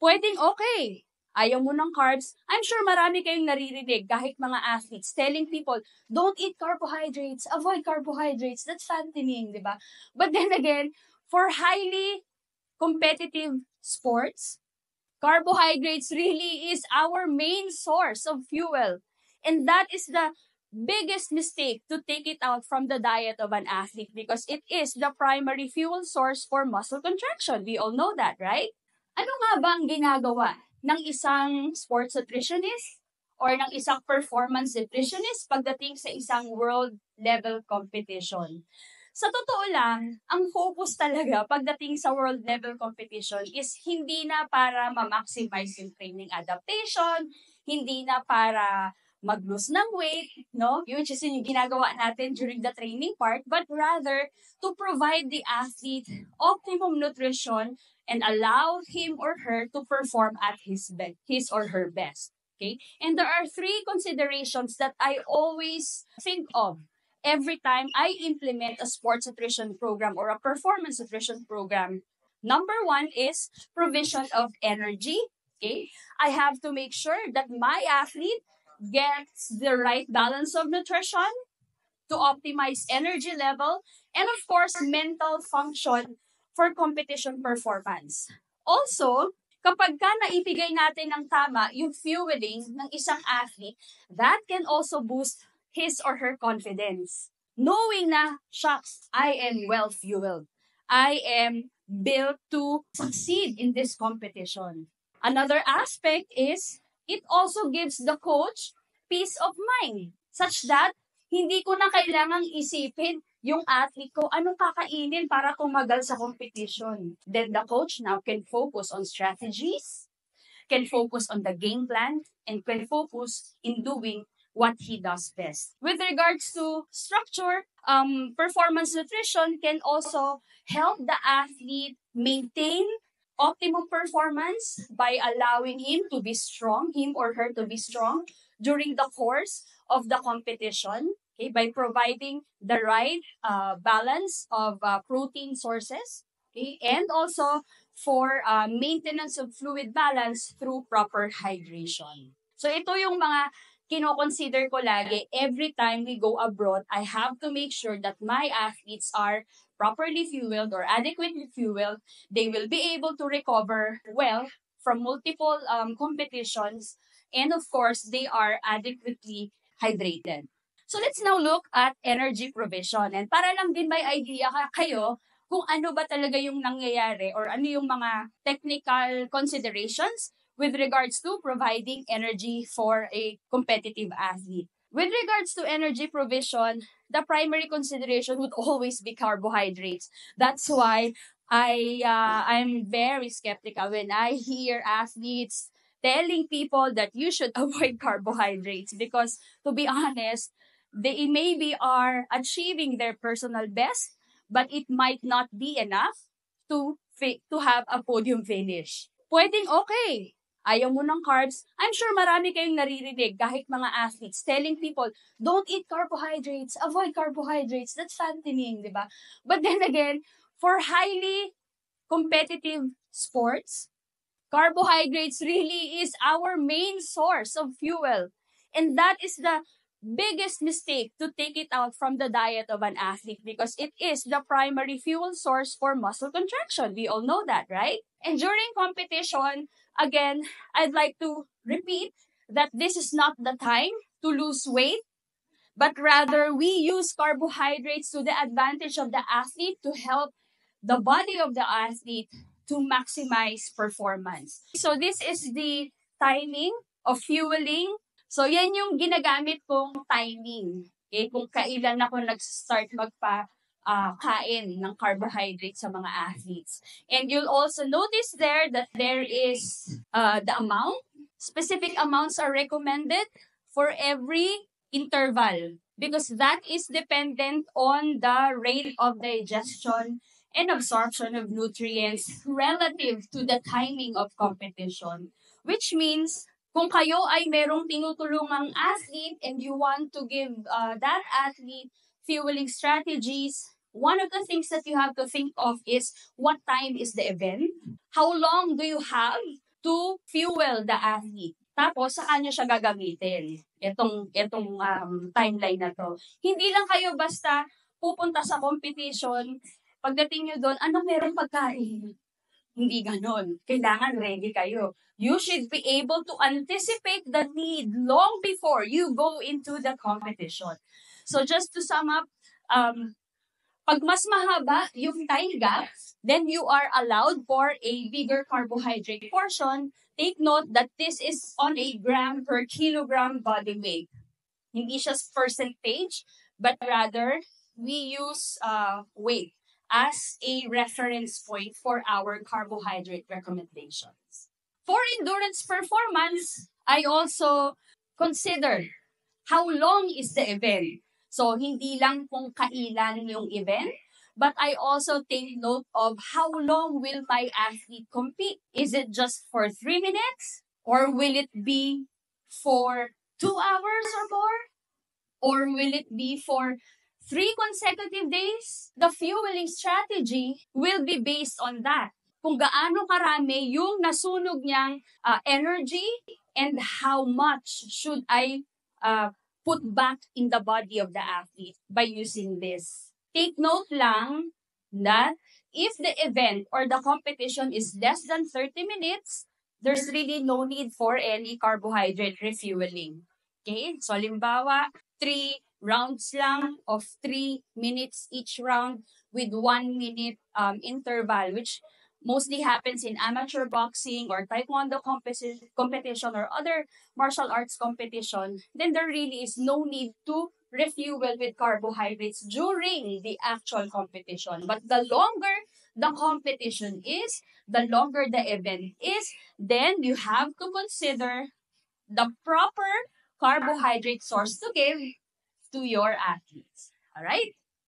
Pwedeng okay. Ayaw mo ng carbs. I'm sure marami kayong naririnig, kahit mga athletes, telling people, don't eat carbohydrates, avoid carbohydrates, that's fattening, di ba? But then again, for highly competitive sports, carbohydrates really is our main source of fuel. And that is the biggest mistake to take it out from the diet of an athlete because it is the primary fuel source for muscle contraction. We all know that, right? Ano nga ba ang ginagawa ng isang sports nutritionist or ng isang performance nutritionist pagdating sa isang world level competition? Sa totoo lang, ang focus talaga pagdating sa world level competition is hindi na para ma-maximize yung training adaptation, hindi na para mag-lose ng weight, no? Which is yung ginagawa natin during the training part, but rather to provide the athlete optimum nutrition and allow him or her to perform at his or her best. Okay? And there are three considerations that I always think of every time I implement a sports nutrition program or a performance nutrition program. Number one is provision of energy. Okay? I have to make sure that my athlete gets the right balance of nutrition to optimize energy level and of course mental function for competition performance. Also, kapag ka naibigay natin ng tama yung fueling ng isang athlete, that can also boost his or her confidence. Knowing na, shucks, I am well-fueled. I am built to succeed in this competition. Another aspect is, it also gives the coach peace of mind such that hindi ko na kailangang isipin yung athlete ko, anong kakainin para tumagal sa competition. Then the coach now can focus on strategies, can focus on the game plan, and can focus in doing what he does best. With regards to structure, performance nutrition can also help the athlete maintain optimum performance by allowing him to be strong, him or her to be strong during the course of the competition. Okay, by providing the right balance of protein sources, okay, and also for maintenance of fluid balance through proper hydration. So ito yung mga kino-consider ko lagi every time we go abroad. I have to make sure that my athletes are properly fueled or adequately fueled. They will be able to recover well from multiple competitions, and of course, they are adequately hydrated. So let's now look at energy provision. And para lang din may idea kayo kung ano ba talaga yung nangyayari or ano yung mga technical considerations with regards to providing energy for a competitive athlete. With regards to energy provision, the primary consideration would always be carbohydrates. That's why I'm very skeptical when I hear athletes telling people that you should avoid carbohydrates because, to be honest, they maybe are achieving their personal best, but it might not be enough to have a podium finish. Pwedeng okay. Ayaw mo ng carbs. I'm sure marami kayong naririnig, kahit mga athletes, telling people, don't eat carbohydrates, avoid carbohydrates, that's fattening, di ba? But then again, for highly competitive sports, carbohydrates really is our main source of fuel. And that is the biggest mistake to take it out from the diet of an athlete because it is the primary fuel source for muscle contraction. We all know that, right? And during competition, again, I'd like to repeat that this is not the time to lose weight, but rather we use carbohydrates to the advantage of the athlete to help the body of the athlete to maximize performance. So this is the timing of fueling. So yan yung ginagamit kong timing. Okay? Kung kailan ako nag-start kain ng carbohydrates sa mga athletes. And you'll also notice there that there is the amount. Specific amounts are recommended for every interval because that is dependent on the rate of digestion and absorption of nutrients relative to the timing of competition. Which means, kung kayo ay merong tinutulungang athlete and you want to give that athlete fueling strategies, one of the things that you have to think of is what time is the event? How long do you have to fuel the athlete. Tapos, saan nyo siya gagamitin? Itong timeline na to. Hindi lang kayo basta pupunta sa competition, pagdating nyo doon, anong meron pagkain? Hindi ganon. Kailangan ready kayo. You should be able to anticipate the need long before you go into the competition. So just to sum up, pag mas mahaba yung time gap, then you are allowed for a bigger carbohydrate portion. Take note that this is on a gram per kilogram body weight. Hindi siya percentage, but rather we use weight as a reference point for our carbohydrate recommendations. For endurance performance, I also consider how long is the event. So, hindi lang kung kailan yung event, but I also take note of how long will my athlete compete. Is it just for 3 minutes? Or will it be for 2 hours or more? Or will it be for 3 consecutive days? The fueling strategy will be based on that. Kung gaano karami yung nasunog niyang energy and how much should I put back in the body of the athlete by using this. Take note lang that if the event or the competition is less than 30 minutes, there's really no need for any carbohydrate refueling. Okay? So, halimbawa, 3 rounds lang of 3 minutes each round with 1 minute interval, which mostly happens in amateur boxing or taekwondo competition or other martial arts competition, then there really is no need to refuel with carbohydrates during the actual competition. But the longer the competition is, the longer the event is, then you have to consider the proper carbohydrate source to give to your athletes. All right?